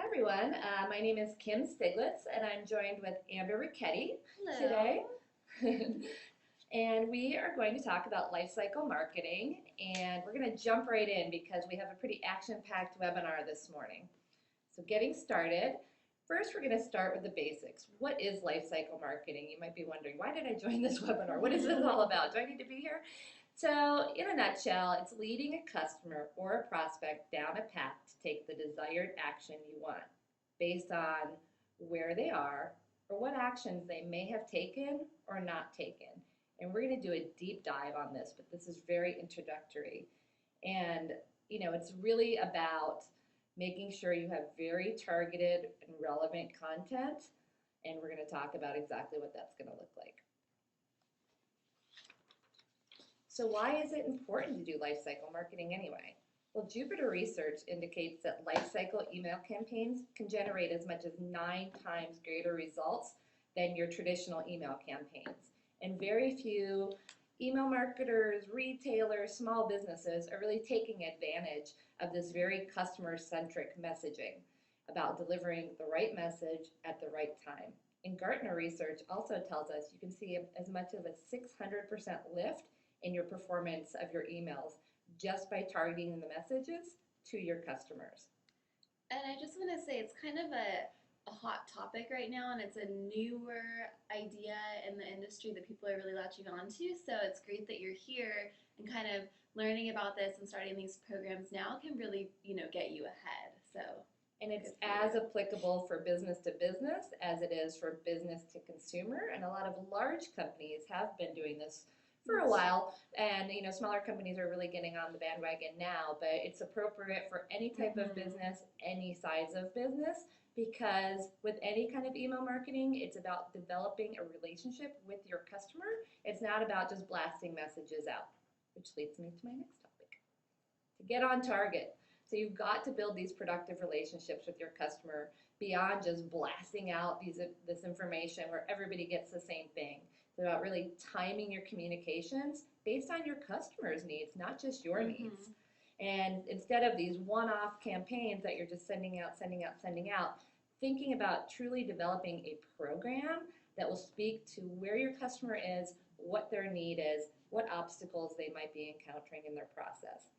Hi everyone, my name is Kim Stiglitz and I'm joined with Amber Ricchetti Hello. today. And we are going to talk about lifecycle marketing, and we're going to jump right in because we have a pretty action-packed webinar this morning. So getting started, first we're going to start with the basics. What is lifecycle marketing? You might be wondering, why did I join this webinar? What is this all about? Do I need to be here? So in a nutshell, it's leading a customer or a prospect down a path to take the desired action you want based on where they are or what actions they may have taken or not taken. And we're going to do a deep dive on this, but this is very introductory. And, it's really about making sure you have very targeted and relevant content. And we're going to talk about exactly what that's going to look like. So why is it important to do lifecycle marketing anyway? Well, Jupiter research indicates that lifecycle email campaigns can generate as much as 9 times greater results than your traditional email campaigns. And very few email marketers, retailers, small businesses are really taking advantage of this very customer-centric messaging about delivering the right message at the right time. And Gartner research also tells us you can see as much as a 600% lift in your performance of your emails just by targeting the messages to your customers. And I just want to say it's kind of a hot topic right now, and it's a newer idea in the industry that people are really latching on to. So it's great that you're here and kind of learning about this and starting these programs now can really, get you ahead. So, and it's as applicable for business to business as it is for business to consumer. And a lot of large companies have been doing this for a while, and smaller companies are really getting on the bandwagon now, but it's appropriate for any type of business, any size of business, because with any kind of email marketing, it's about developing a relationship with your customer. It's not about just blasting messages out, which leads me to my next topic. To get on target. So you've got to build these productive relationships with your customer beyond just blasting out this information where everybody gets the same thing. It's about really timing your communications based on your customers' needs, not just your needs. And instead of these one-off campaigns that you're just sending out, thinking about truly developing a program that will speak to where your customer is, what their need is, what obstacles they might be encountering in their process.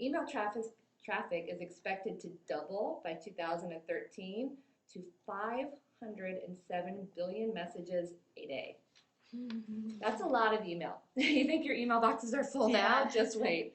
Email traffic is expected to double by 2013 to 507 billion messages a day. That's a lot of email. You think your email boxes are full now? Just wait.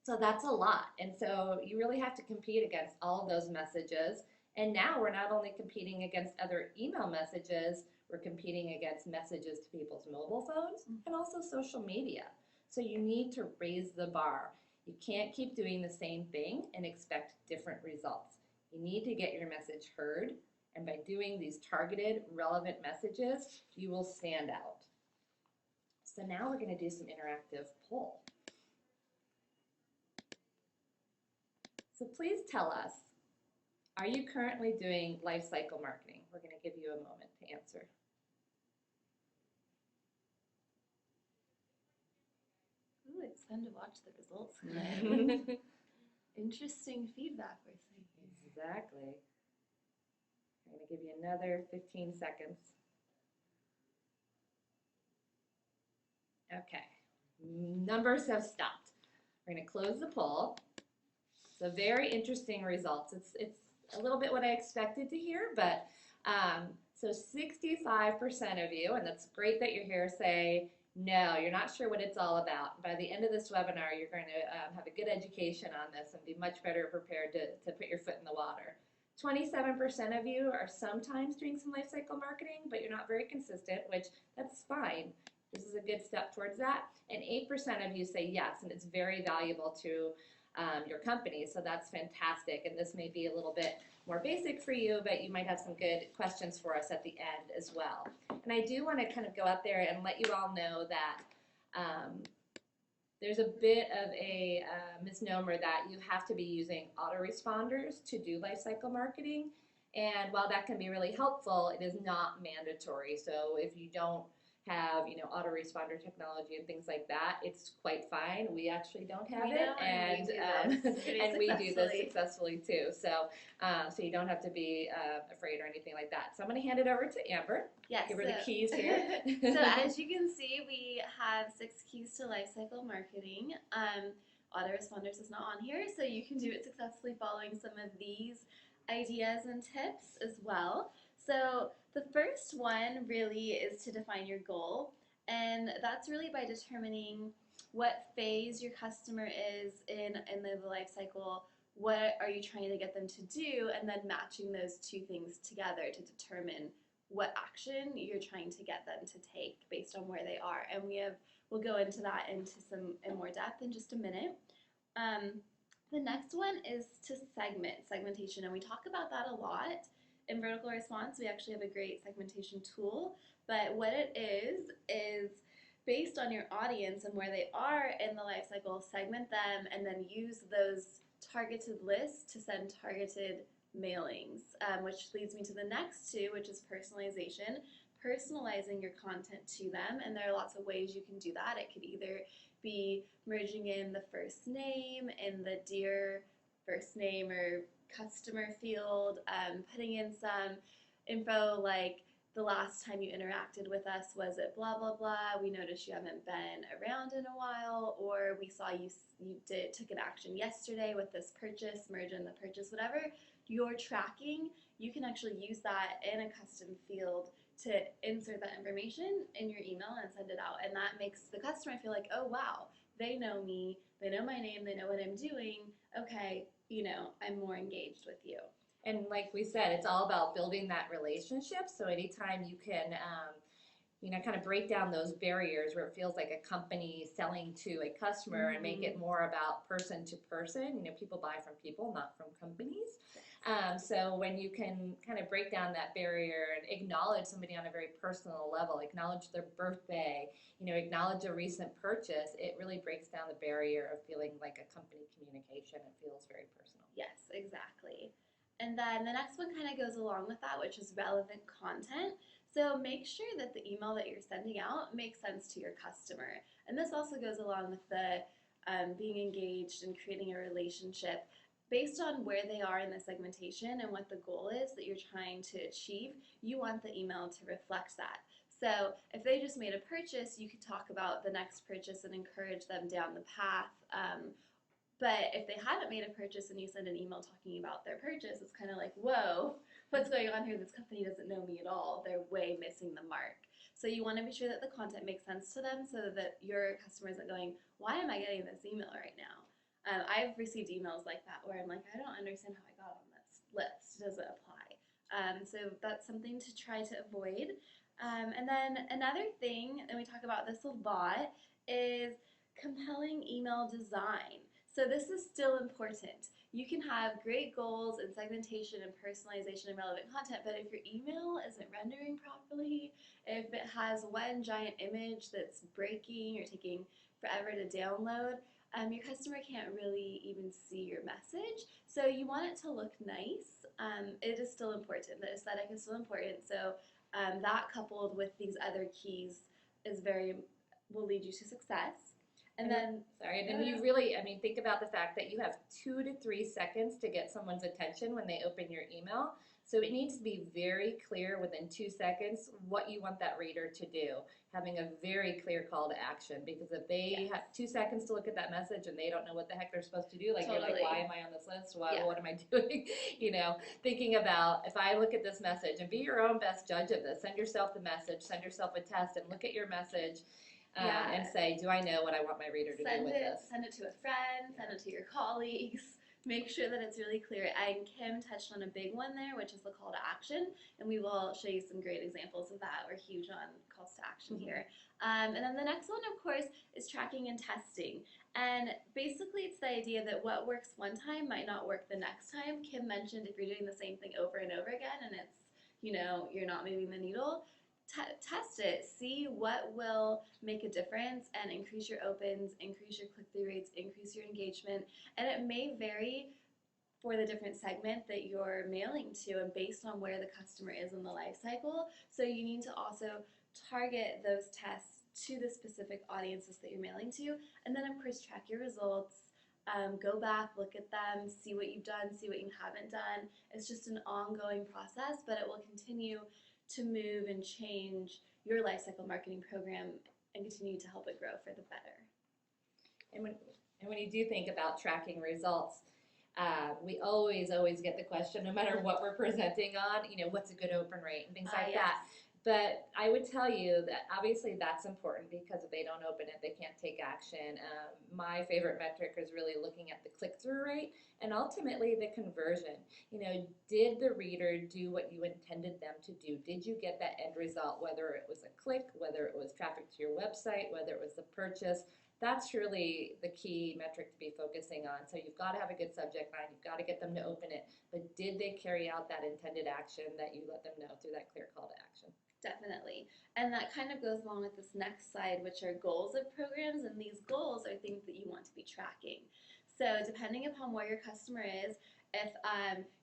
So that's a lot. And so you really have to compete against all of those messages. And now we're not only competing against other email messages, we're competing against messages to people's mobile phones and also social media. So you need to raise the bar. You can't keep doing the same thing and expect different results. You need to get your message heard, and by doing these targeted, relevant messages, you will stand out. So now we're going to do some interactive poll. So please tell us, are you currently doing lifecycle marketing? We're going to give you a moment to answer. Ooh, it's fun to watch the results. Interesting feedback we're seeing. Exactly. I'm going to give you another 15 seconds. Okay, numbers have stopped. We're going to close the poll. So very interesting results. It's a little bit what I expected to hear, but so 65% of you, and that's great that you're here, say no, you're not sure what it's all about. By the end of this webinar, you're going to have a good education on this and be much better prepared to put your foot in the water. 27% of you are sometimes doing some lifecycle marketing, but you're not very consistent, which that's fine. This is a good step towards that. And 8% of you say yes, and it's very valuable to your company, so that's fantastic. And this may be a little bit more basic for you, but you might have some good questions for us at the end as well. And I do want to kind of go out there and let you all know that there's a bit of a misnomer that you have to be using autoresponders to do lifecycle marketing. And while that can be really helpful, it is not mandatory. So if you don't have, autoresponder technology and things like that, it's quite fine. We actually don't have We it, don't, and we do this. We do and we do this successfully. successfully too. So you don't have to be afraid or anything like that. So I'm going to hand it over to Amber. Yes. Give her the keys here. So as you can see, we have 6 keys to lifecycle marketing. Autoresponders is not on here, so you can do it successfully following some of these ideas and tips as well. So the first one really is to define your goal, and that's really by determining what phase your customer is in the life cycle, what are you trying to get them to do, and then matching those two things together to determine what action you're trying to get them to take based on where they are. And we'll go into that in more depth in just a minute. The next one is to segmentation, and we talk about that a lot. In vertical response, we actually have a great segmentation tool, but what it is based on your audience and where they are in the life cycle, segment them and then use those targeted lists to send targeted mailings, which leads me to the next two, which is personalization. Personalizing your content to them, and there are lots of ways you can do that. It could either be merging in the first name in the dear first name or customer field, putting in some info like the last time you interacted with us was at blah blah blah, we noticed you haven't been around in a while, or we saw you took an action yesterday with this purchase, merge in the purchase, whatever you're tracking, you can actually use that in a custom field to insert that information in your email and send it out. And that makes the customer feel like, oh wow, they know me, they know my name, they know what I'm doing, okay, I'm more engaged with you. And like we said, it's all about building that relationship. So anytime you can, kind of break down those barriers where it feels like a company selling to a customer and make it more about person to person. People buy from people, not from companies. So when you can kind of break down that barrier and acknowledge somebody on a very personal level, acknowledge their birthday, acknowledge a recent purchase, it really breaks down the barrier of feeling like a company communication. It feels very personal. Yes, exactly. And then the next one kind of goes along with that, which is relevant content. So make sure that the email that you're sending out makes sense to your customer. And this also goes along with the being engaged and creating a relationship. Based on where they are in the segmentation and what the goal is that you're trying to achieve, you want the email to reflect that. So if they just made a purchase, you could talk about the next purchase and encourage them down the path. But if they haven't made a purchase and you send an email talking about their purchase, it's kind of like, whoa, what's going on here? This company doesn't know me at all. They're way missing the mark. So you want to be sure that the content makes sense to them so that your customer isn't going, why am I getting this email right now? I've received emails like that where I'm like, I don't understand how I got on this list. It doesn't apply. So that's something to try to avoid. And then another thing, and we talk about this a lot, is compelling email design. So this is still important. You can have great goals and segmentation and personalization and relevant content, but if your email isn't rendering properly, if it has one giant image that's breaking or taking forever to download, your customer can't really even see your message. So you want it to look nice. It is still important. The aesthetic is still important. So that coupled with these other keys will lead you to success. And then you really, think about the fact that you have 2 to 3 seconds to get someone's attention when they open your email. So it needs to be very clear within 2 seconds what you want that reader to do, having a very clear call to action. Because if they have 2 seconds to look at that message and they don't know what the heck they're supposed to do, like you're like, why am I on this list? What am I doing? Thinking about, if I look at this message, and be your own best judge of this. Send yourself the message, send yourself a test, and look at your message. And say, do I know what I want my reader to do with this? Send it to a friend, send it to your colleagues. Make sure that it's really clear. And Kim touched on a big one there, which is the call to action. And we will show you some great examples of that. We're huge on calls to action here. And then the next one, of course, is tracking and testing. And basically, it's the idea that what works one time might not work the next time. Kim mentioned if you're doing the same thing over and over again and it's, you're not moving the needle, test it, see what will make a difference and increase your opens, increase your click-through rates, increase your engagement, and it may vary for the different segment that you're mailing to and based on where the customer is in the life cycle. So you need to also target those tests to the specific audiences that you're mailing to, and then of course track your results. Go back, look at them, see what you've done, see what you haven't done. It's just an ongoing process, but it will continue to move and change your lifecycle marketing program and continue to help it grow for the better. And when you do think about tracking results, we always get the question, no matter what we're presenting on, what's a good open rate and things like Yes. that. But I would tell you that obviously that's important, because if they don't open it, they can't take action. My favorite metric is really looking at the click-through rate and ultimately the conversion. Did the reader do what you intended them to do? Did you get that end result, whether it was a click, whether it was traffic to your website, whether it was the purchase? That's really the key metric to be focusing on. So you've got to have a good subject line. You've got to get them to open it. But did they carry out that intended action that you let them know through that clear call to action? Definitely. And that kind of goes along with this next slide, which are goals of programs. And these goals are things that you want to be tracking. So depending upon where your customer is, if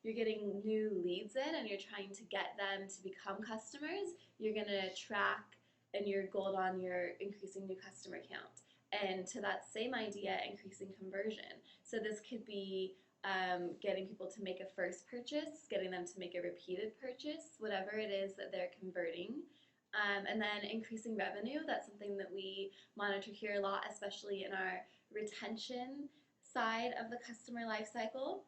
you're getting new leads in and you're trying to get them to become customers, you're going to track and you're goaled on your increasing new customer count. And to that same idea, increasing conversion. So this could be getting people to make a first purchase, getting them to make a repeated purchase, whatever it is that they're converting. And then increasing revenue. That's something that we monitor here a lot, especially in our retention side of the customer life cycle.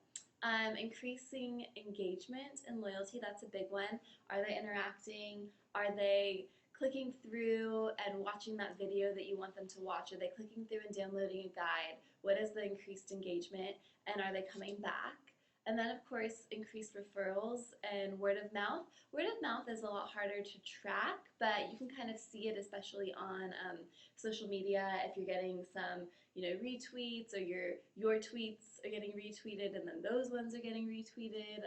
Increasing engagement and loyalty, that's a big one. Are they interacting? Are they clicking through and watching that video that you want them to watch? Are they clicking through and downloading a guide? What is the increased engagement? And are they coming back? And then, of course, increased referrals and word of mouth. Word of mouth is a lot harder to track, but you can kind of see it, especially on social media. If you're getting some, retweets, or your tweets are getting retweeted, and then those ones are getting retweeted.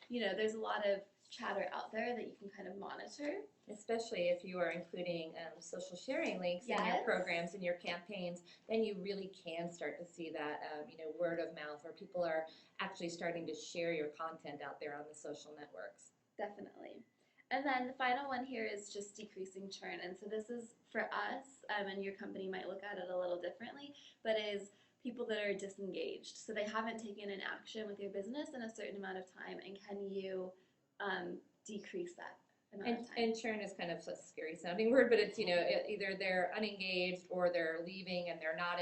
There's a lot of chatter out there that you can kind of monitor. Especially if you are including social sharing links in your programs and your campaigns, then you really can start to see that word of mouth, where people are actually starting to share your content out there on the social networks. Definitely. And then the final one here is just decreasing churn. And so this is for us, and your company might look at it a little differently, but is people that are disengaged. So they haven't taken an action with your business in a certain amount of time, and can you decrease that amount of time? And churn is kind of a scary sounding word, but it's either they're unengaged or they're leaving and they're not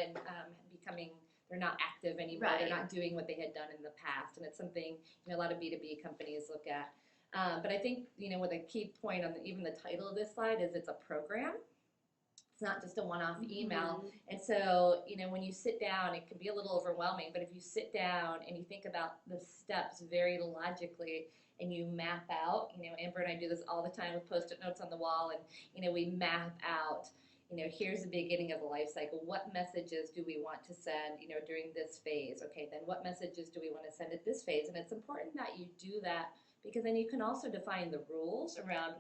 they're not active anymore. Right. They're not doing what they had done in the past, and it's something a lot of B2B companies look at. But I think what a key point on even the title of this slide is, it's a program. It's not just a one-off email. And so, when you sit down, it can be a little overwhelming, but if you sit down and you think about the steps very logically, and you map out, Amber and I do this all the time with Post-it notes on the wall, and we map out, here's the beginning of the life cycle. What messages do we want to send, during this phase? Okay, then what messages do we want to send at this phase? And it's important that you do that, because then you can also define the rules around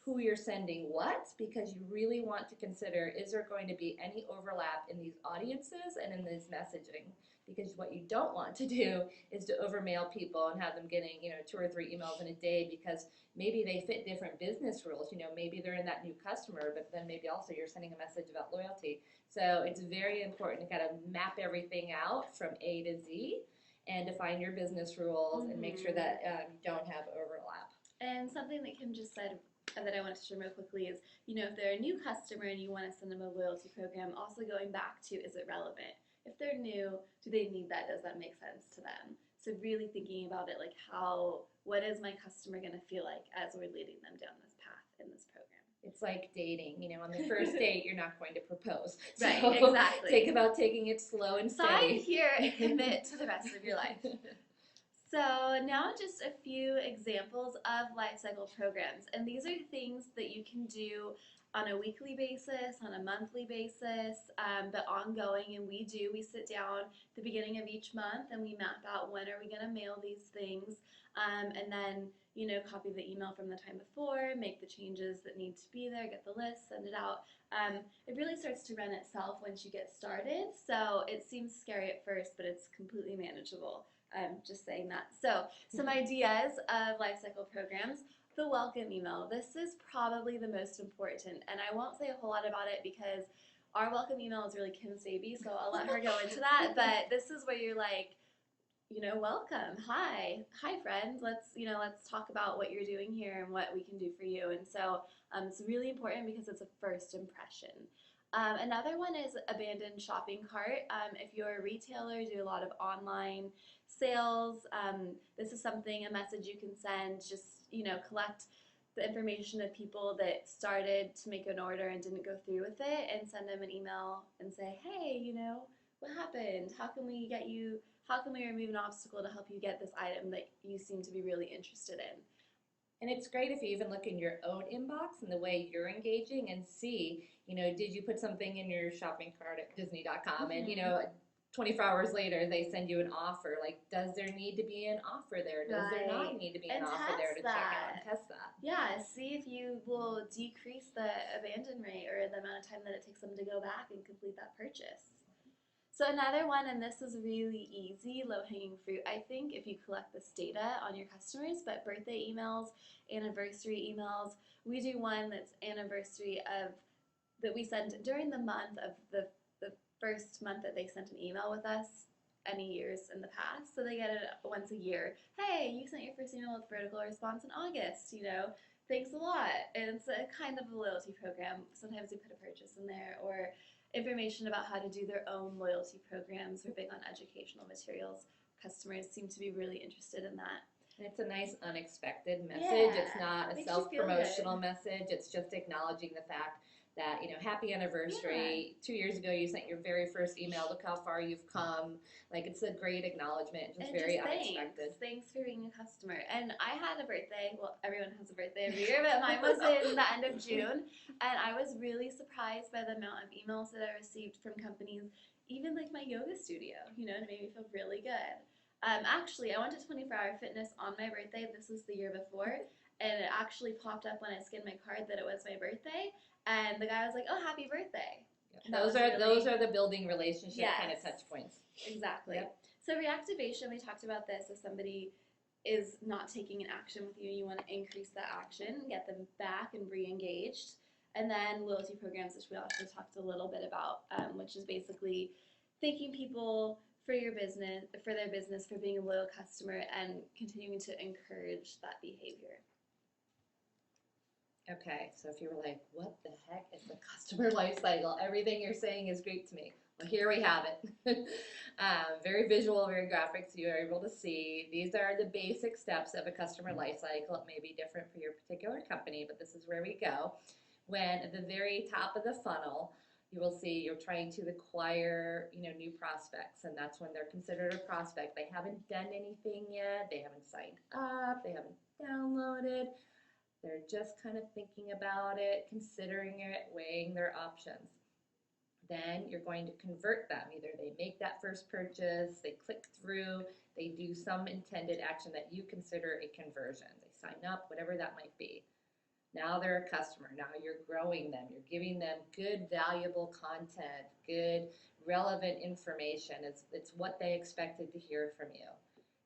who you're sending what, because you really want to consider, is there going to be any overlap in these audiences and in this messaging? Because what you don't want to do is to overmail people and have them getting 2 or 3 emails in a day, because maybe they fit different business rules. Maybe they're in that new customer, but then maybe also you're sending a message about loyalty. So it's very important to kind of map everything out from A to Z and define your business rules and make sure that you don't have overlap. And something that Kim just said that I want to share real quickly is, if they're a new customer and you want to send them a loyalty program, also going back to, is it relevant? If they're new, do they need that? Does that make sense to them? So really thinking about it, like what is my customer going to feel like as we're leading them down this path in this program? It's like dating, on the first date, you're not going to propose. Right, So exactly. Think about taking it slow and steady. Sign here and commit to the rest of your life. So now just a few examples of lifecycle programs. And these are things that you can do on a weekly basis, on a monthly basis, but ongoing. And we sit down at the beginning of each month and we map out, when are we going to mail these things, and then copy the email from the time before, make the changes that need to be there, get the list, send it out. It really starts to run itself once you get started. So it seems scary at first, but it's completely manageable. Just saying that. So some ideas of lifecycle programs The welcome email. This is probably the most important, and I won't say a whole lot about it because our welcome email is really Kim's baby, so I'll let her go into that. But this is where you're like, welcome. Hi, friends. Let's talk about what you're doing here and what we can do for you. And so it's really important because it's a first impression. Another one is abandoned shopping cart. If you're a retailer, do a lot of online sales. This is a message you can send. Just collect the information of people that started to make an order and didn't go through with it, and send them an email and say, hey, what happened? How can we remove an obstacle to help you get this item that you seem to be really interested in? And it's great if you even look in your own inbox and the way you're engaging and see, did you put something in your shopping cart at Disney.com and, 24 hours later they send you an offer. Like, does there need to be an offer there? Does there not need to be an offer there to check out and test that? Yeah, see if you will decrease the abandon rate or the amount of time that it takes them to go back and complete that purchase. So another one, and this is really easy, low-hanging fruit, I think, if you collect this data on your customers, but birthday emails, anniversary emails, we do one that's that we send during the month of the first month that they sent an email with us any years in the past. So they get it once a year. Hey, you sent your first email with vertical response in August, thanks a lot. And it's a kind of a loyalty program. Sometimes we put a purchase in there, or information about how to do their own loyalty programs. We're big on educational materials. Customers seem to be really interested in that. And it's a nice unexpected message. Yeah, it's not a self-promotional message. It's just acknowledging the fact that, happy anniversary. Yeah. 2 years ago you sent your very first email. Look how far you've come. Like, it's a great acknowledgement. Just very unexpected. Thanks for being a customer. And I had a birthday. Well, everyone has a birthday every year, but mine was in the end of June. And I was really surprised by the amount of emails that I received from companies, even like my yoga studio, it made me feel really good. Actually, I went to 24-Hour Fitness on my birthday. This was the year before. And it actually popped up when I scanned my card that it was my birthday. And the guy was like, "Oh, happy birthday!" Those are the building relationship kind of touch points. Exactly. Yep. So reactivation, we talked about this. If somebody is not taking an action with you, you want to increase that action, get them back and re-engaged. And then loyalty programs, which we also talked a little bit about, which is basically thanking people for their business, for being a loyal customer, and continuing to encourage that behavior. Okay, so if you were like, what the heck is the customer life cycle? Everything you're saying is great to me. Well, here we have it. Very visual, very graphic, so you're able to see. These are the basic steps of a customer life cycle. It may be different for your particular company, but this is where we go. When at the very top of the funnel, you will see you're trying to acquire, new prospects, and that's when they're considered a prospect. They haven't done anything yet. They haven't signed up. They haven't downloaded. They're just kind of thinking about it, considering it, weighing their options. Then you're going to convert them. Either they make that first purchase, they click through, they do some intended action that you consider a conversion. They sign up, whatever that might be. Now they're a customer. Now you're growing them. You're giving them good, valuable content, good, relevant information. It's what they expected to hear from you.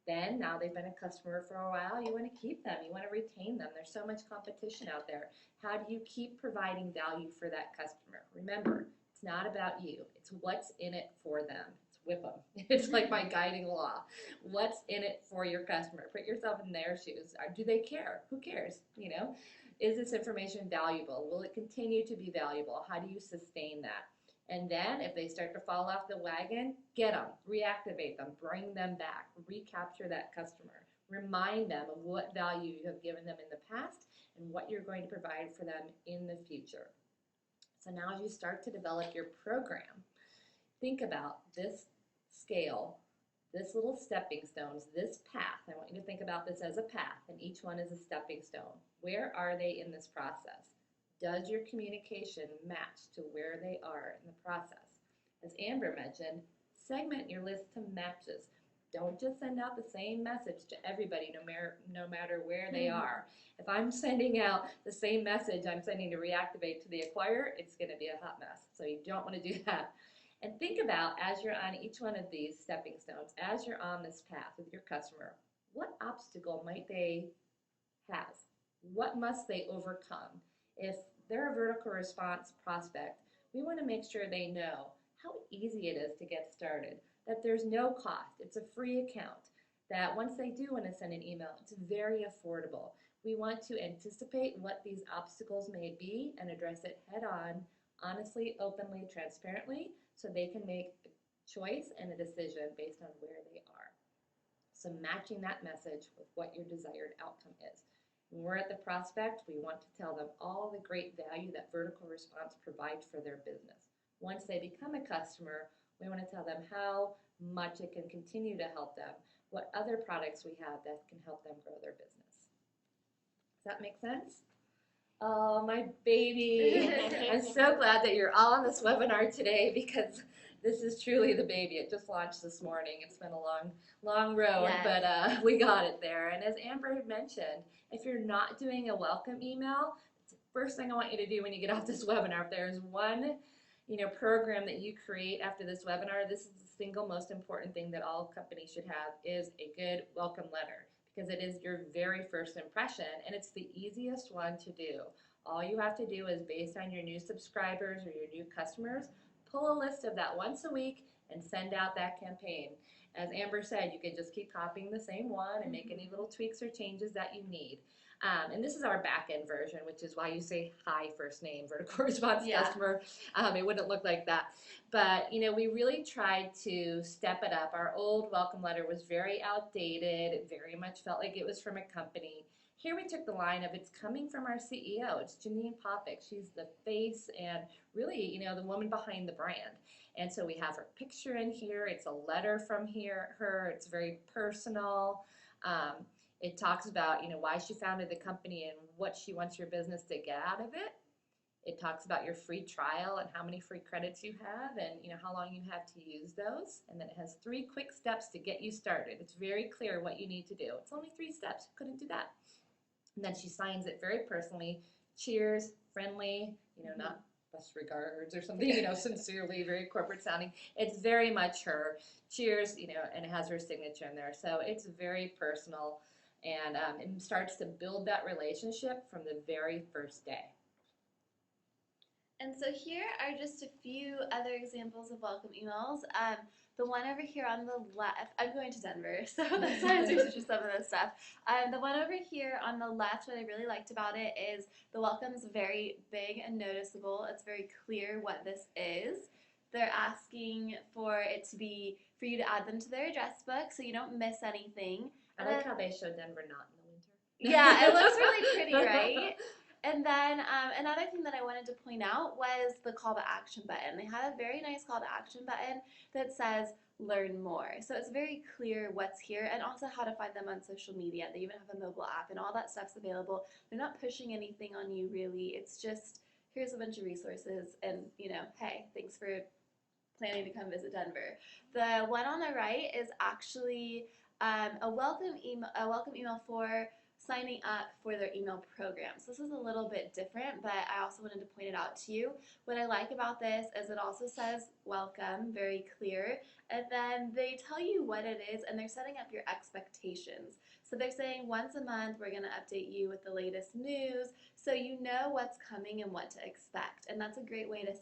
Then, now they've been a customer for a while, you want to keep them, you want to retain them. There's so much competition out there. How do you keep providing value for that customer? Remember, it's not about you. It's what's in it for them. It's whip them. It's like my guiding law. What's in it for your customer? Put yourself in their shoes. Do they care? Who cares? Is this information valuable? Will it continue to be valuable? How do you sustain that? And then if they start to fall off the wagon, get them, reactivate them, bring them back, recapture that customer. Remind them of what value you have given them in the past and what you're going to provide for them in the future. So now as you start to develop your program, think about this scale, this little stepping stones, this path. I want you to think about this as a path, and each one is a stepping stone. Where are they in this process? Does your communication match to where they are in the process? As Amber mentioned, segment your list to matches. Don't just send out the same message to everybody, no matter where they are. If I'm sending out the same message I'm sending to reactivate to the acquirer, it's going to be a hot mess. So you don't want to do that. And think about, as you're on each one of these stepping stones, as you're on this path with your customer, what obstacle might they have? What must they overcome? If they're a vertical response prospect, we want to make sure they know how easy it is to get started, that there's no cost, it's a free account, that once they do want to send an email, it's very affordable. We want to anticipate what these obstacles may be and address it head on, honestly, openly, transparently, so they can make a choice and a decision based on where they are. So matching that message with what your desired outcome is. When we're at the prospect, we want to tell them all the great value that vertical response provides for their business. Once they become a customer, we want to tell them how much it can continue to help them, what other products we have that can help them grow their business. Does that make sense? Oh, my baby. I'm so glad that you're all on this webinar today because this is truly the baby. It just launched this morning. It's been a long road, Yes. but we got it there. And as Amber had mentioned, if you're not doing a welcome email, it's the first thing I want you to do when you get off this webinar. If there's one program that you create after this webinar, this is the single most important thing that all companies should have is a good welcome letter, because it is your very first impression and it's the easiest one to do. All you have to do is, based on your new subscribers or your new customers, pull a list of that once a week and send out that campaign. As Amber said, you could just keep copying the same one and make any little tweaks or changes that you need. And this is our back-end version, which is why you say hi first name, vertical response customer. It wouldn't look like that. But, we really tried to step it up. Our old welcome letter was very outdated. It very much felt like it was from a company. Here we took the line of it's coming from our CEO. It's Janine Popick. She's the face and really, the woman behind the brand. And so we have her picture in here. It's a letter from her. It's very personal. It talks about, why she founded the company and what she wants your business to get out of it. It talks about your free trial and how many free credits you have and, how long you have to use those. And then it has 3 quick steps to get you started. It's very clear what you need to do. It's only 3 steps. Couldn't do that. And then she signs it very personally. Cheers, friendly, not best regards or something, sincerely, very corporate sounding. It's very much her. Cheers, and it has her signature in there. So it's very personal, and it starts to build that relationship from the very first day. And so here are just a few other examples of welcome emails. The one over here on the left, I'm going to Denver, so that's why I was researching some of this stuff. The one over here on the left, what I really liked about it is the welcome's very big and noticeable. It's very clear what this is. They're asking for you to add them to their address book so you don't miss anything. I like how they show Denver not in the winter. Yeah, it looks really pretty, right? And then another thing that I wanted to point out was the call to action button. They have a very nice call to action button that says learn more. So it's very clear what's here and also how to find them on social media. They even have a mobile app and all that stuff's available. They're not pushing anything on you really. It's just here's a bunch of resources and, hey, thanks for planning to come visit Denver. The one on the right is actually a welcome email for signing up for their email program. So this is a little bit different, but I also wanted to point it out to you. What I like about this is it also says welcome, very clear, and then they tell you what it is and they're setting up your expectations. So they're saying once a month we're going to update you with the latest news so you know what's coming and what to expect. And that's a great way to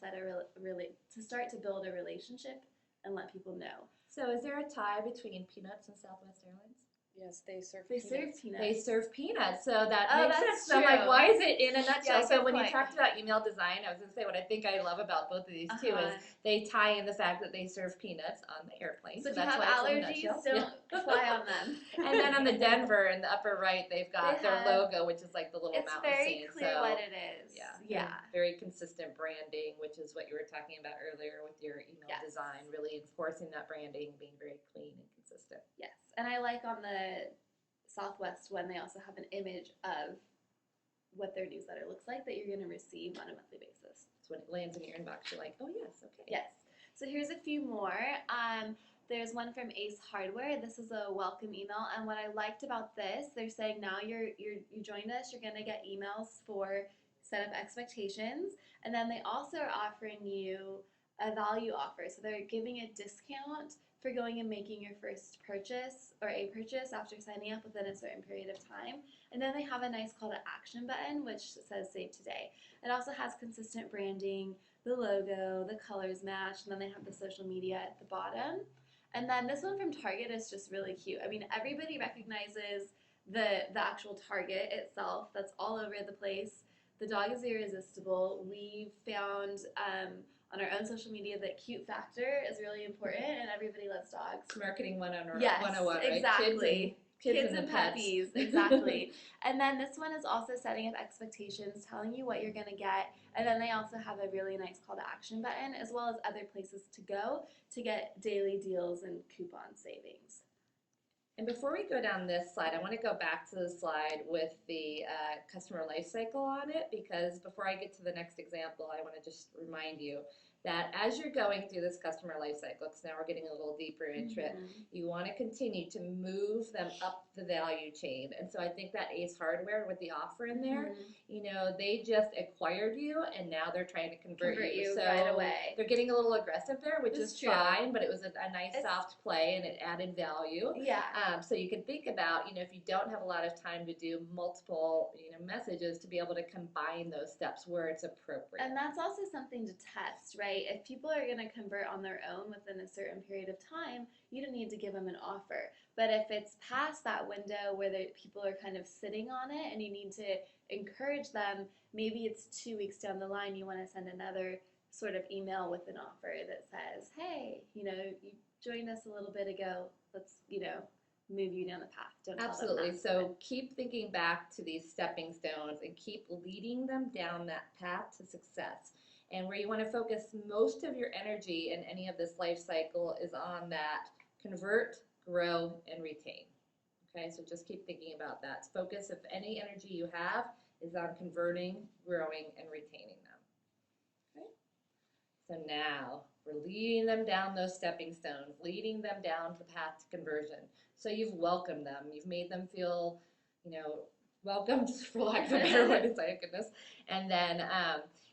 start to build a relationship and let people know. So is there a tie between Peanuts and Southwest Airlines? Yes, they serve peanuts. They serve peanuts, so that makes sense. True. So I'm like, why is it in a nutshell? Yeah, so when point. you talked about email design, I was going to say what I think I love about both of these too is they tie in the fact that they serve peanuts on the airplane. So if that's you have allergies, don't fly on them. And then on the Denver in the upper right, they've got their logo, which is like the little mountain scene. It's very clear what it is. Yeah. Very consistent branding, which is what you were talking about earlier with your email design, really enforcing that branding, being very clean and consistent. Yes, and I like on the Southwest one, they also have an image of what their newsletter looks like that you're going to receive on a monthly basis. So when it lands in your inbox, you're like, oh yes, okay. Yes. So here's a few more. There's one from Ace Hardware. This is a welcome email, and what I liked about this, they're saying now you joined us, you're going to get emails for set up expectations, and then they also are offering you a value offer. So they're giving a discount for going and making your first purchase or a purchase after signing up within a certain period of time. And then they have a nice call to action button which says save today. It also has consistent branding, the logo, the colors match, and then they have the social media at the bottom. And then this one from Target is just really cute. I mean, everybody recognizes the actual Target itself. That's all over the place. The dog is irresistible. We found on our own social media that cute factor is really important, and everybody loves dogs. It's marketing 101, Yes, 101, right? exactly. Kids and pets. puppies, exactly. And then this one is also setting up expectations, telling you what you're going to get. And then they also have a really nice call to action button, as well as other places to go to get daily deals and coupon savings. And before we go down this slide, I want to go back to the slide with the customer life cycle on it, because before I get to the next example, I want to just remind you that as you're going through this customer life cycle, because now we're getting a little deeper into it, you want to continue to move them up the value chain. And so I think that Ace Hardware with the offer in there, you know, they just acquired you and now they're trying to convert you. So right away. They're getting a little aggressive there, which is true. fine, but it was a nice soft play and it added value. Yeah. So you can think about, you know, if you don't have a lot of time to do multiple, you know, messages, to be able to combine those steps where it's appropriate. And that's also something to test, right? If people are going to convert on their own within a certain period of time, you don't need to give them an offer. But if it's past that window where people are kind of sitting on it and you need to encourage them, maybe it's 2 weeks down the line, you want to send another sort of email with an offer that says, hey, you know, you joined us a little bit ago, let's, you know, move you down the path. Don't Absolutely. So keep thinking back to these stepping stones and keep leading them down that path to success. And where you want to focus most of your energy in any of this life cycle is on that convert, grow, and retain. Okay, so just keep thinking about that. Focus, if any energy you have, is on converting, growing, and retaining them. Okay? So now we're leading them down those stepping stones, leading them down the path to conversion. So you've welcomed them. You've made them feel, you know, welcomed, for lack of a better way to say it, goodness. And then,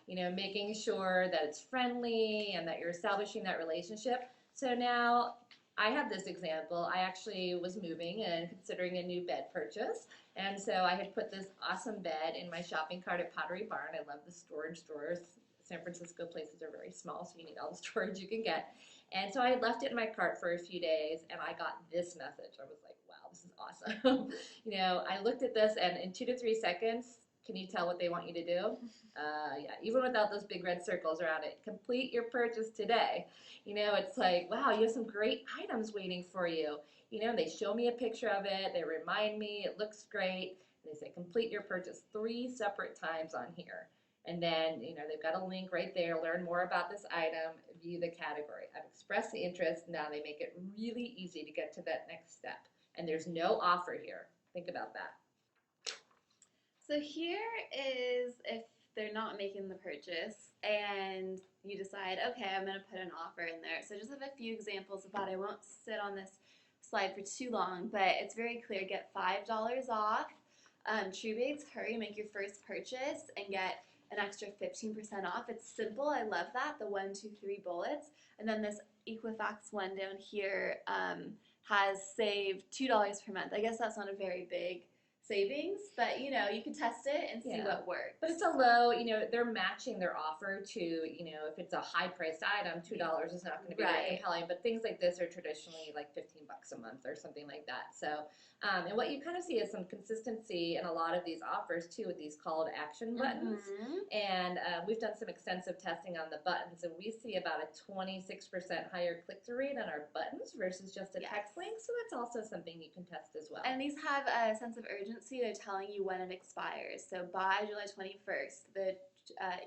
you know, making sure that it's friendly and that you're establishing that relationship. So now I have this example. I actually was moving and considering a new bed purchase. And so I had put this awesome bed in my shopping cart at Pottery Barn. I love the storage drawers. San Francisco places are very small, so you need all the storage you can get. And so I had left it in my cart for a few days, and I got this message. I was like, wow, this is awesome. You know, I looked at this, and in 2 to 3 seconds, can you tell what they want you to do? Yeah, even without those big red circles around it. Complete your purchase today. You know, it's like, wow, you have some great items waiting for you. You know, they show me a picture of it. They remind me it looks great. And they say, complete your purchase 3 separate times on here. And then, you know, they've got a link right there. Learn more about this item. View the category. I've expressed the interest. Now they make it really easy to get to that next step. And there's no offer here. Think about that. So here is if they're not making the purchase and you decide, okay, I'm going to put an offer in there. So just have a few examples of that. I won't sit on this slide for too long, but it's very clear. Get $5 off. True Baits, hurry, make your first purchase and get an extra 15% off. It's simple. I love that. The 1, 2, 3 bullets. And then this Equifax one down here has saved $2 per month. I guess that's not a very big savings, but you know, you can test it and see what works. But it's a low, you know, they're matching their offer to, you know, if it's a high priced item, $2 is not going to be very compelling, but things like this are traditionally like $15 a month or something like that. So, and what you kind of see is some consistency in a lot of these offers too with these call to action buttons. And we've done some extensive testing on the buttons, and we see about a 26% higher click-through rate on our buttons versus just a text link. So that's also something you can test as well. And these have a sense of urgency. They're telling you when it expires. So by July 21st, the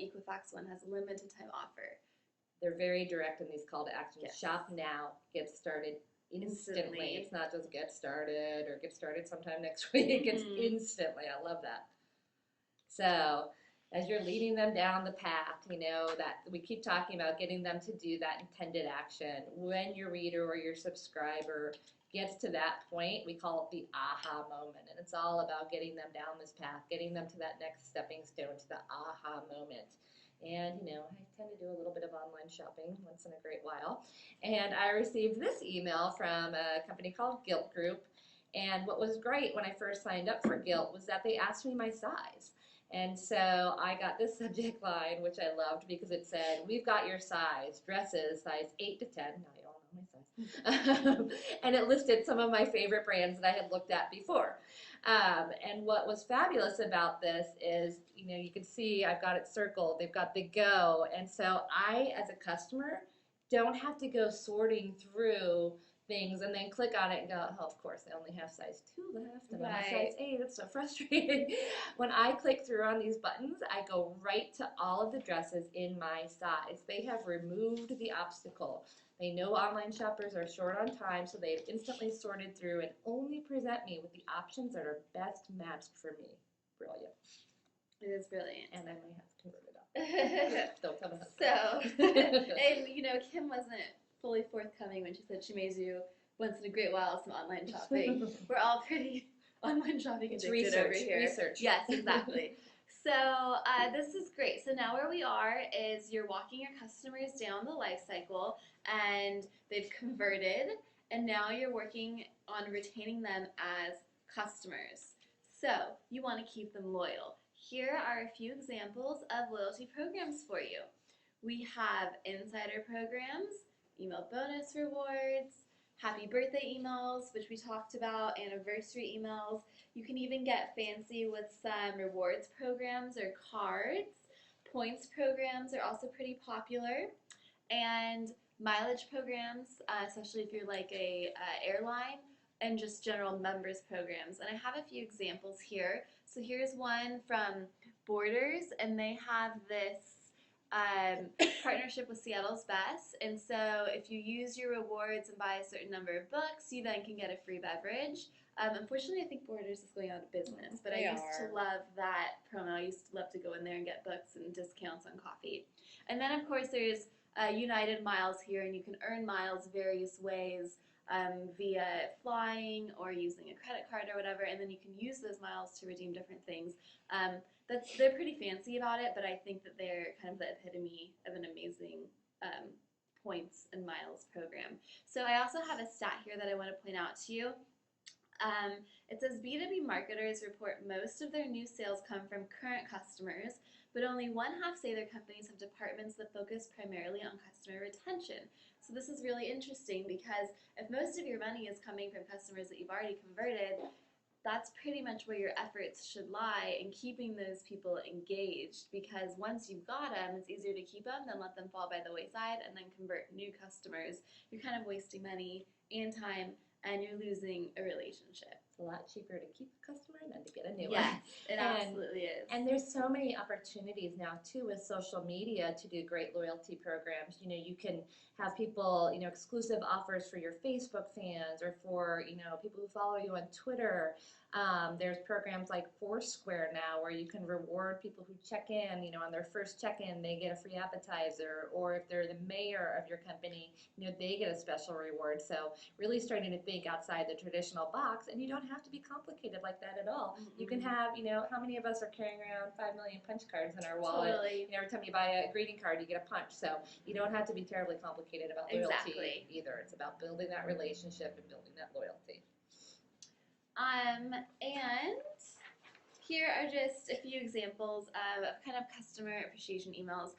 Equifax one has a limited time offer. They're very direct in these call to actions. Shop now, get started instantly. It's not just get started or get started sometime next week. It's instantly. I love that. So as you're leading them down the path, you know, that we keep talking about getting them to do that intended action. When your reader or your subscriber gets to that point, we call it the aha moment. And it's all about getting them down this path, getting them to that next stepping stone, to the aha moment. And, I tend to do a little bit of online shopping once in a great while. And I received this email from a company called Guilt Group. And what was great when I first signed up for Guilt was that they asked me my size. And so I got this subject line, which I loved because it said, "We've got your size, dresses, size 8 to 10. Now you all know my size. And it listed some of my favorite brands that I had looked at before. And what was fabulous about this is, you can see I've got it circled. They've got the go. And so I, as a customer, don't have to go sorting through things and then click on it and go, oh, of course, I only have size 2 left and I'm a size 8. It's so frustrating. When I click through on these buttons, I go right to all of the dresses in my size. They have removed the obstacle. They know online shoppers are short on time, so they've instantly sorted through and only present me with the options that are best matched for me. Brilliant. It is brilliant. And I might have to convert it up. Don't tell me how. So, and Kim wasn't fully forthcoming when she said she made you once in a great while some online shopping. We're all pretty online shopping addicted over here. Research. Yes, exactly. So this is great. So now where we are is you're walking your customers down the life cycle and they've converted, and now you're working on retaining them as customers. So you want to keep them loyal. Here are a few examples of loyalty programs for you. We have insider programs, email bonus rewards, happy birthday emails, which we talked about, anniversary emails. You can even get fancy with some rewards programs or cards. Points programs are also pretty popular. And mileage programs, especially if you're like a airline, and just general members programs. And I have a few examples here. So here's one from Borders, and they have this partnership with Seattle's Best, and so if you use your rewards and buy a certain number of books, you then can get a free beverage. Unfortunately, I think Borders is going out of business, but I used to love that promo. I used to love to go in there and get books and discounts on coffee. And then, of course, there's United Miles here, and you can earn miles various ways via flying or using a credit card or whatever, and then you can use those miles to redeem different things. They're pretty fancy about it, but I think that they're kind of the epitome of an amazing points and miles program. So I also have a stat here that I want to point out to you. It says B2B marketers report most of their new sales come from current customers, but only 1/2 say their companies have departments that focus primarily on customer retention. So this is really interesting because if most of your money is coming from customers that you've already converted, that's pretty much where your efforts should lie in keeping those people engaged, because once you've got them, it's easier to keep them than let them fall by the wayside and then convert new customers. You're kind of wasting money and time, and you're losing a relationship. It's a lot cheaper to keep a customer than to get a new one. Yes, it absolutely is. And there's so many opportunities now too with social media to do great loyalty programs. You can have people, exclusive offers for your Facebook fans or for, people who follow you on Twitter. There's programs like Foursquare now where you can reward people who check in, on their first check-in, they get a free appetizer, or if they're the mayor of your company, they get a special reward. So really starting to think outside the traditional box, and you don't have to be complicated like that at all. Mm-hmm. You can have, how many of us are carrying around 5 million punch cards in our wallet? Totally. Every time you buy a greeting card, you get a punch. So you don't have to be terribly complicated about loyalty either. It's about building that relationship and building that loyalty. And here are just a few examples of kind of customer appreciation emails.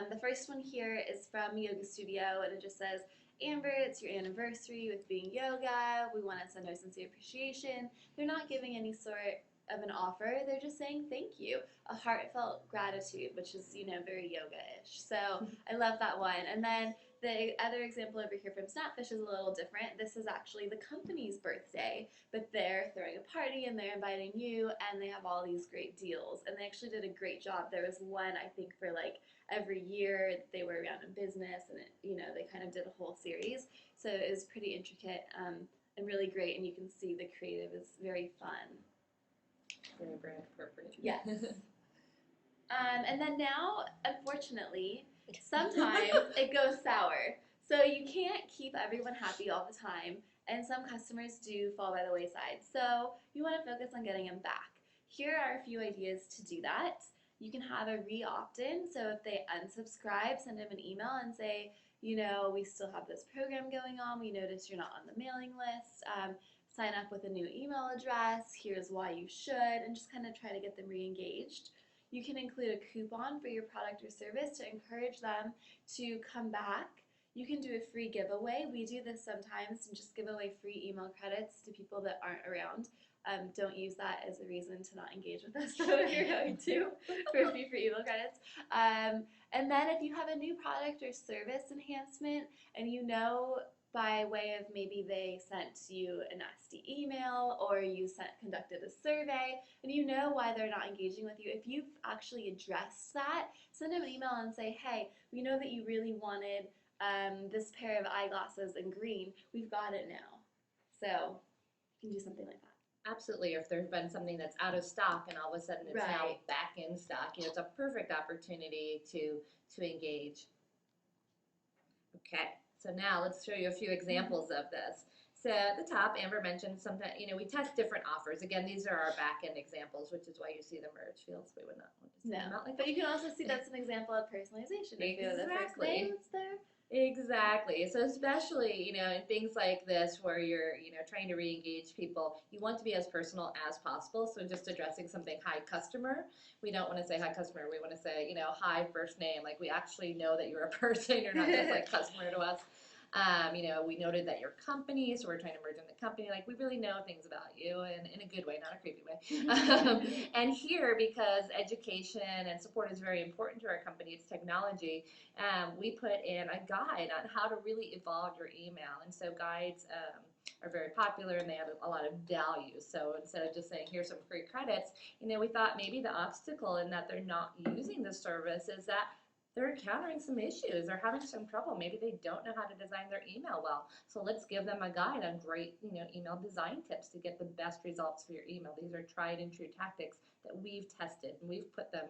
The first one here is from Yoga Studio, and it just says, Amber, it's your anniversary with Being Yoga. We want to send our sincere appreciation. They're not giving any sort of an offer. They're just saying thank you, a heartfelt gratitude, which is, very yoga-ish. So I love that one. And then the other example over here from Snapfish is a little different. This is actually the company's birthday, but they're throwing a party and they're inviting you, and they have all these great deals. And they actually did a great job. There was one, I think, for like every year they were around in business, and they kind of did a whole series. So it was pretty intricate and really great, and you can see the creative is very fun. Very brand appropriate. Yes. And then now, unfortunately, sometimes it goes sour. So you can't keep everyone happy all the time, and some customers do fall by the wayside. So you want to focus on getting them back. Here are a few ideas to do that. you can have a re-opt-in. So if they unsubscribe, send them an email and say, you know, we still have this program going on. We noticed you're not on the mailing list. Sign up with a new email address. Here's why you should, and just kind of try to get them re-engaged. You can include a coupon for your product or service to encourage them to come back. You can do a free giveaway. We do this sometimes and just give away free email credits to people that aren't around. Don't use that as a reason to not engage with us, though, if you're going to, for a few free email credits. And then if you have a new product or service enhancement and you know by way of maybe they sent you a nasty email or you conducted a survey and you know why they're not engaging with you, if you've actually addressed that, send them an email and say, hey, we know that you really wanted this pair of eyeglasses in green. We've got it now. So you can do something like that. Absolutely. If there's been something that's out of stock and all of a sudden it's now Right. back in stock, it's a perfect opportunity to engage. Okay, so now let's show you a few examples of this. So at the top, Amber mentioned sometimes, we test different offers. Again, these are our back-end examples, which is why you see the merge fields. We would not want to see them out like But that. you can also see that's an example of personalization. If you have the first Exactly. name, it's there. Exactly. So especially, in things like this where you're, trying to re-engage people, you want to be as personal as possible. So just addressing something, hi customer, we don't want to say hi customer. We want to say, hi first name. Like we actually know that you're a person. You're not just like customer to us. We noted that your company, so we're trying to merge in the company. Like we really know things about you and in a good way, not a creepy way. And here, because education and support is very important to our company, it's technology, we put in a guide on how to really evolve your email. And so guides are very popular and they have a lot of value. So instead of just saying, here's some free credits, we thought maybe the obstacle in that they're not using the service is that they're encountering some issues. They're having some trouble. Maybe they don't know how to design their email well. So let's give them a guide on great, email design tips to get the best results for your email. These are tried and true tactics that we've tested and we've put them,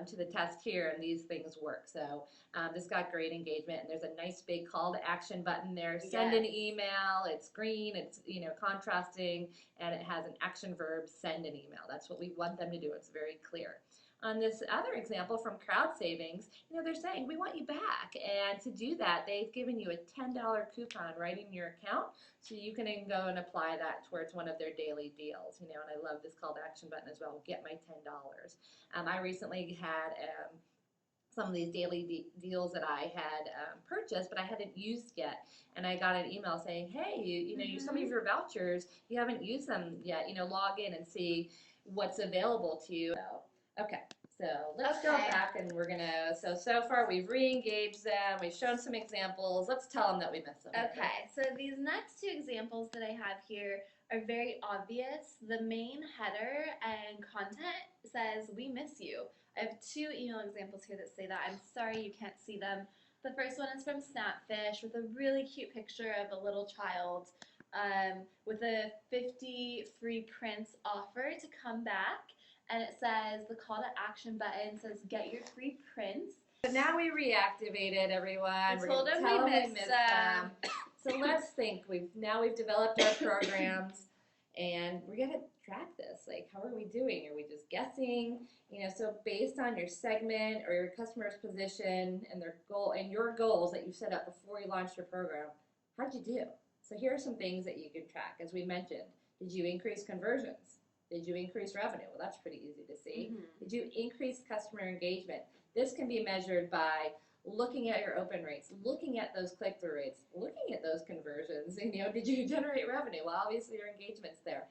to the test here, and these things work. So this got great engagement, and there's a nice big call to action button there. Send an email. It's green. It's contrasting, and it has an action verb. Send an email. That's what we want them to do. It's very clear. On this other example from Crowd Savings, they're saying, we want you back. And to do that, they've given you a $10 coupon right in your account. So you can then go and apply that towards one of their daily deals. And I love this call to action button as well. Get my $10. I recently had some of these daily deals that I had purchased, but I hadn't used yet. And I got an email saying, hey, some of your vouchers, you haven't used them yet. Log in and see what's available to you. Okay, so let's go back and we're gonna, so far we've re-engaged them, we've shown some examples, let's tell them that we missed them. Okay, so these next two examples that I have here are very obvious. The main header and content says, we miss you. I have two email examples here that say that. I'm sorry you can't see them. The first one is from Snapfish with a really cute picture of a little child with a 50 free prints offer to come back. And it says, the call to action button says, get your free prints. But now we reactivated everyone. We told them we missed them. So let's think. We've developed our programs, and we're gonna track this. Like, how are we doing? Are we just guessing? So based on your segment or your customer's position and their goal and your goals that you set up before you launched your program, how'd you do? So here are some things that you can track. As we mentioned, did you increase conversions? Did you increase revenue? Well, that's pretty easy to see. Did you increase customer engagement? This can be measured by looking at your open rates, looking at those click-through rates, looking at those conversions, and did you generate revenue? Well, obviously your engagement's there.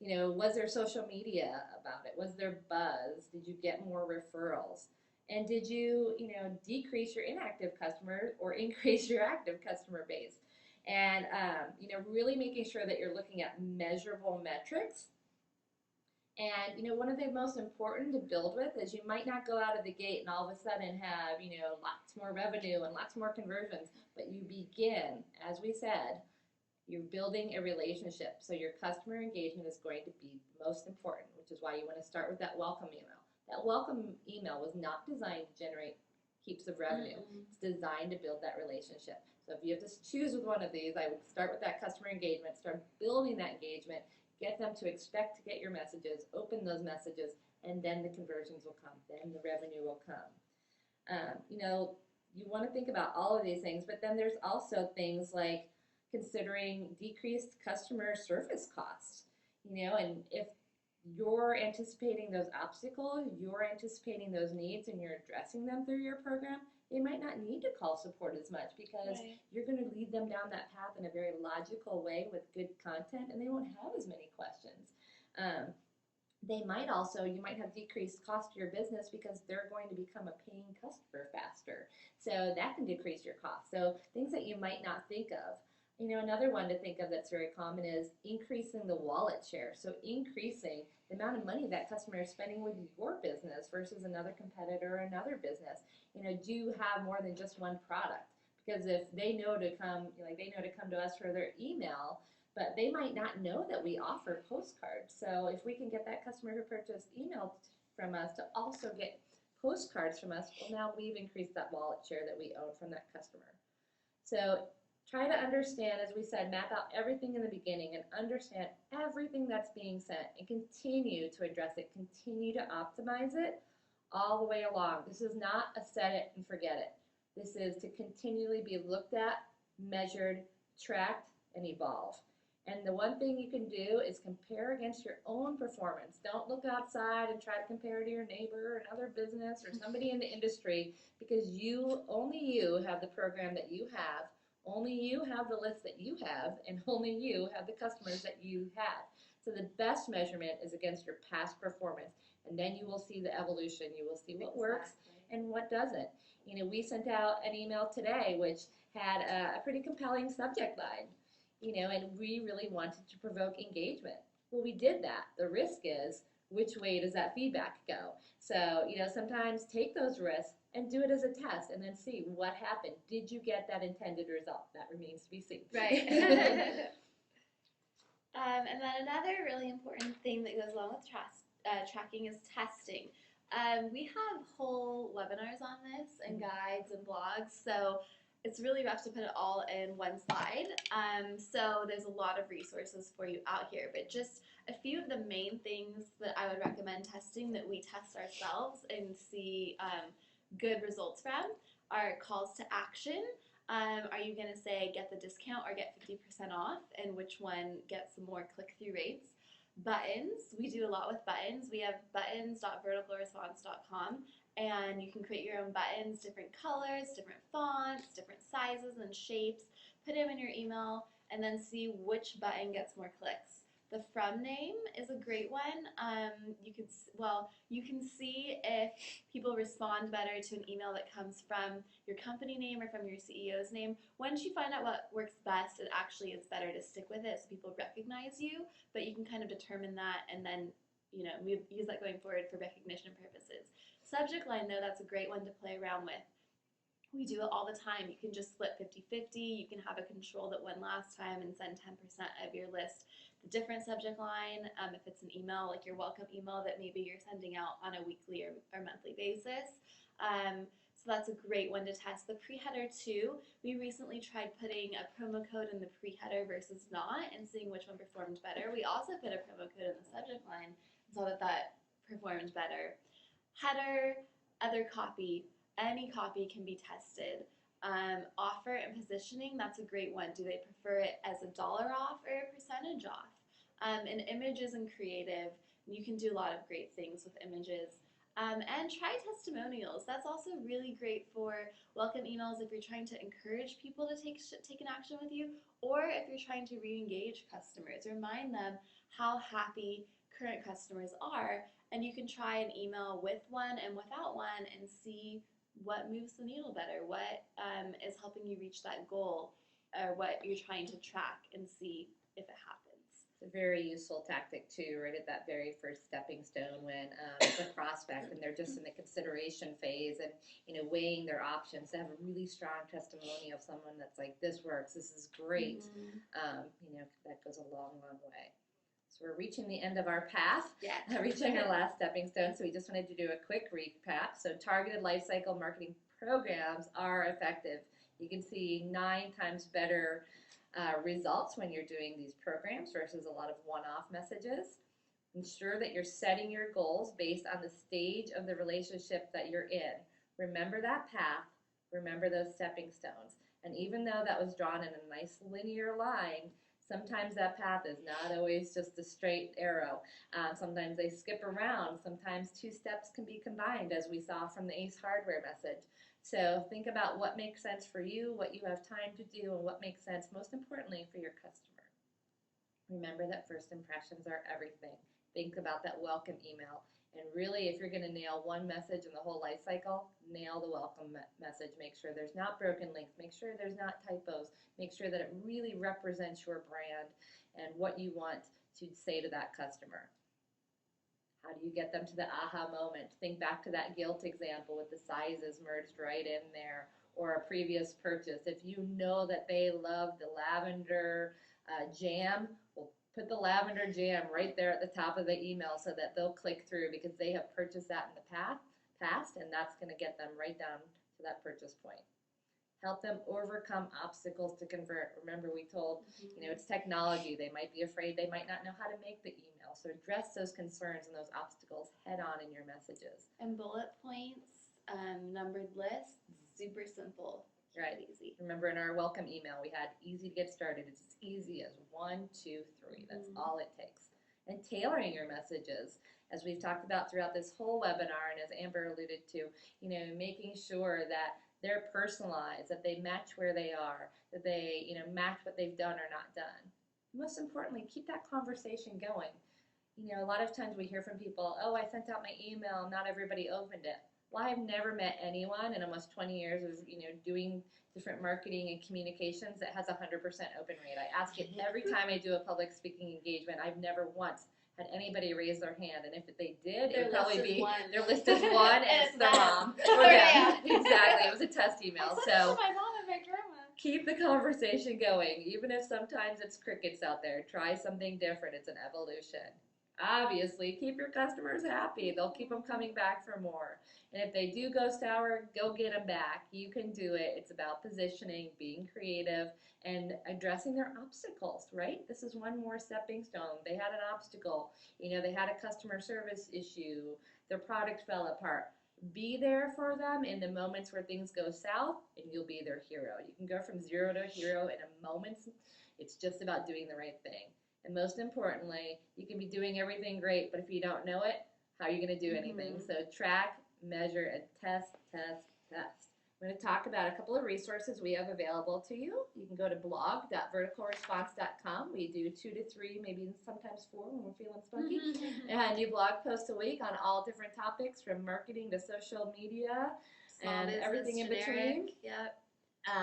Was there social media about it? Was there buzz? Did you get more referrals? And did you, decrease your inactive customers or increase your active customer base? And, really making sure that you're looking at measurable metrics. And, one of the most important to build with is you might not go out of the gate and all of a sudden have, lots more revenue and lots more conversions, but you begin, as we said, you're building a relationship. So your customer engagement is going to be most important, which is why you want to start with that welcome email. That welcome email was not designed to generate heaps of revenue. It's designed to build that relationship. So if you have to choose with one of these, I would start with that customer engagement, start building that engagement, get them to expect to get your messages, open those messages, and then the conversions will come, then the revenue will come. You know, you want to think about all of these things, but then there's also things like considering decreased customer service costs, you know, and if you're anticipating those obstacles, you're anticipating those needs, and you're addressing them through your program, they might not need to call support as much because you're going to lead them down that path in a very logical way with good content, and they won't have as many questions. They might also, you might have decreased cost to your business because they're going to become a paying customer faster. So that can decrease your cost. So things that you might not think of. You know, another one to think of that's very common is increasing the wallet share. So increasing the amount of money that customer is spending with your business versus another competitor or another business. You know, do you have more than just one product? Because if they know to come, like they know to come to us for their email, but they might not know that we offer postcards. So if we can get that customer who purchased email from us to also get postcards from us, well, now we've increased that wallet share that we own from that customer. So try to understand, as we said, map out everything in the beginning and understand everything that's being sent and continue to address it, continue to optimize it all the way along. This is not a set it and forget it. This is to continually be looked at, measured, tracked, and evolve. And the one thing you can do is compare against your own performance. Don't look outside and try to compare to your neighbor or another business or somebody in the industry, because only you have the program that you have, only you have the list that you have, and only you have the customers that you had. So the best measurement is against your past performance, and then you will see the evolution. You will see what works and what doesn't. You know, we sent out an email today which had a pretty compelling subject line. You know, and we really wanted to provoke engagement. Well, we did that. The risk is, which way does that feedback go? So, you know, sometimes take those risks and do it as a test and then see what happened. Did you get that intended result? That remains to be seen. Right. And then another really important thing that goes along with tracking is testing. We have whole webinars on this and guides and blogs, so it's really rough to put it all in one slide. So there's a lot of resources for you out here, but just a few of the main things that I would recommend testing that we test ourselves and see good results from are calls to action. Are you going to say get the discount or get 50% off, and which one gets some more click-through rates? Buttons, we do a lot with buttons. We have buttons.verticalresponse.com, and you can create your own buttons, different colors, different fonts, different sizes and shapes. Put them in your email and then see which button gets more clicks. The from name is a great one. You can see if people respond better to an email that comes from your company name or from your CEO's name. Once you find out what works best, it actually is better to stick with it so people recognize you, but you can kind of determine that and then, you know, use that going forward for recognition purposes. Subject line, though, that's a great one to play around with. We do it all the time. You can just split 50-50. You can have a control that won last time and send 10% of your list the different subject line. If it's an email, like your welcome email that maybe you're sending out on a weekly or monthly basis. So that's a great one to test. The pre-header too, we recently tried putting a promo code in the pre-header versus not and seeing which one performed better. We also put a promo code in the subject line and saw that performed better. Header, other copy, any copy can be tested. Offer and positioning, that's a great one. Do they prefer it as $1 off or a percentage off? And images and creative, you can do a lot of great things with images. And try testimonials. That's also really great for welcome emails if you're trying to encourage people to take an action with you, or if you're trying to re-engage customers. Remind them how happy current customers are, and you can try an email with one and without one and see what moves the needle better, what is helping you reach that goal, or what you're trying to track and see if it happens. It's a very useful tactic too, right at that very first stepping stone when the prospect and they're just in the consideration phase and, you know, weighing their options, to have a really strong testimony of someone that's like, this works, this is great. You know, that goes a long, long way. So we're reaching the end of our path, reaching our last stepping stone. So we just wanted to do a quick recap. So targeted lifecycle marketing programs are effective. You can see 9 times better results when you're doing these programs versus a lot of one-off messages. Ensure that you're setting your goals based on the stage of the relationship that you're in. Remember that path. Remember those stepping stones. And even though that was drawn in a nice linear line, sometimes that path is not always just a straight arrow. Sometimes they skip around. Sometimes two steps can be combined, as we saw from the Ace Hardware message. So think about what makes sense for you, what you have time to do, and what makes sense, most importantly, for your customer. Remember that first impressions are everything. Think about that welcome email. And really, if you're going to nail one message in the whole life cycle, nail the welcome message. Make sure there's not broken links. Make sure there's not typos. Make sure that it really represents your brand and what you want to say to that customer. How do you get them to the aha moment? Think back to that guilt example with the sizes merged right in there, or a previous purchase. If you know that they love the lavender jam, well, put the lavender jam right there at the top of the email so that they'll click through because they have purchased that in the past, and that's going to get them right down to that purchase point. Help them overcome obstacles to convert. Remember, we told, it's technology. They might be afraid. They might not know how to make the email. So address those concerns and those obstacles head on in your messages. And bullet points, numbered lists, super simple. Right. Easy. Remember, in our welcome email, we had easy to get started. It's as easy as 1, 2, 3. That's all it takes. And tailoring your messages, as we've talked about throughout this whole webinar, and as Amber alluded to, making sure that they're personalized, that they match where they are, that they, match what they've done or not done. Most importantly, keep that conversation going. A lot of times we hear from people, oh, I sent out my email, not everybody opened it. Well, I've never met anyone in almost 20 years of, doing different marketing and communications that has a 100% open rate. I ask it every time I do a public speaking engagement. I've never once had anybody raise their hand, and if they did, it would probably be their list is one, and it's their mom. Or exactly. It was a test email. So my mom and my grandma. Keep the conversation going, even if sometimes it's crickets out there. Try something different. It's an evolution. Obviously, keep your customers happy. They'll keep them coming back for more. And if they do go sour, go get them back. You can do it. It's about positioning, being creative, and addressing their obstacles, right? This is one more stepping stone. They had an obstacle. They had a customer service issue. Their product fell apart. Be there for them in the moments where things go south, and you'll be their hero. You can go from zero to hero in a moment. It's just about doing the right thing. And most importantly, you can be doing everything great, but if you don't know it, how are you going to do anything? So track, measure, and test. I'm going to talk about a couple of resources we have available to you. You can go to blog.verticalresponse.com. We do 2 to 3, maybe sometimes 4 when we're feeling spunky. And new blog posts a week on all different topics, from marketing to social media and everything in between. Yep.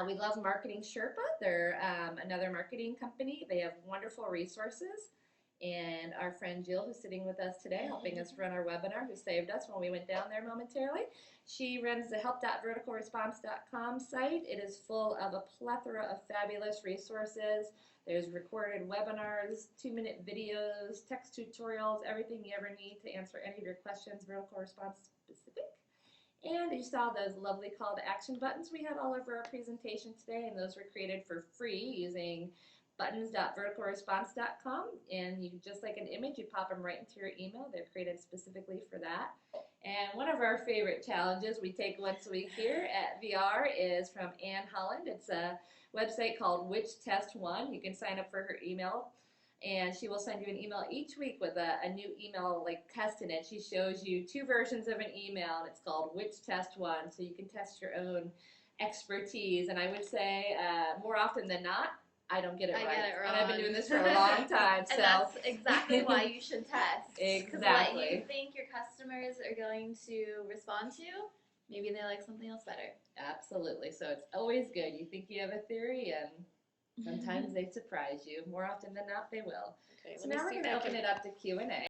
We love Marketing Sherpa. They're another marketing company. They have wonderful resources. And our friend Jill, who's sitting with us today, helping us run our webinar, who saved us when we went down there momentarily, she runs the help.verticalresponse.com site. It is full of a plethora of fabulous resources. There's recorded webinars, 2-minute videos, text tutorials, everything you ever need to answer any of your questions, vertical response specific. And you saw those lovely call to action buttons we had all over our presentation today, and those were created for free using buttons.verticalresponse.com, and you just like an image, you pop them right into your email. They're created specifically for that. And one of our favorite challenges we take once a week here at VR is from Ann Holland. It's a website called Which Test One. You can sign up for her email, and she will send you an email each week with a new email test in it. She shows you 2 versions of an email, and it's called Which Test One, so you can test your own expertise. And I would say more often than not, I don't get it right. Get it wrong. And I've been doing this for a long time. And that's exactly why you should test. Exactly. Because what you think your customers are going to respond to, maybe they like something else better. Absolutely. So it's always good. You think you have a theory, and sometimes they surprise you. More often than not, they will. Okay, so now we're going to open it up to Q&A.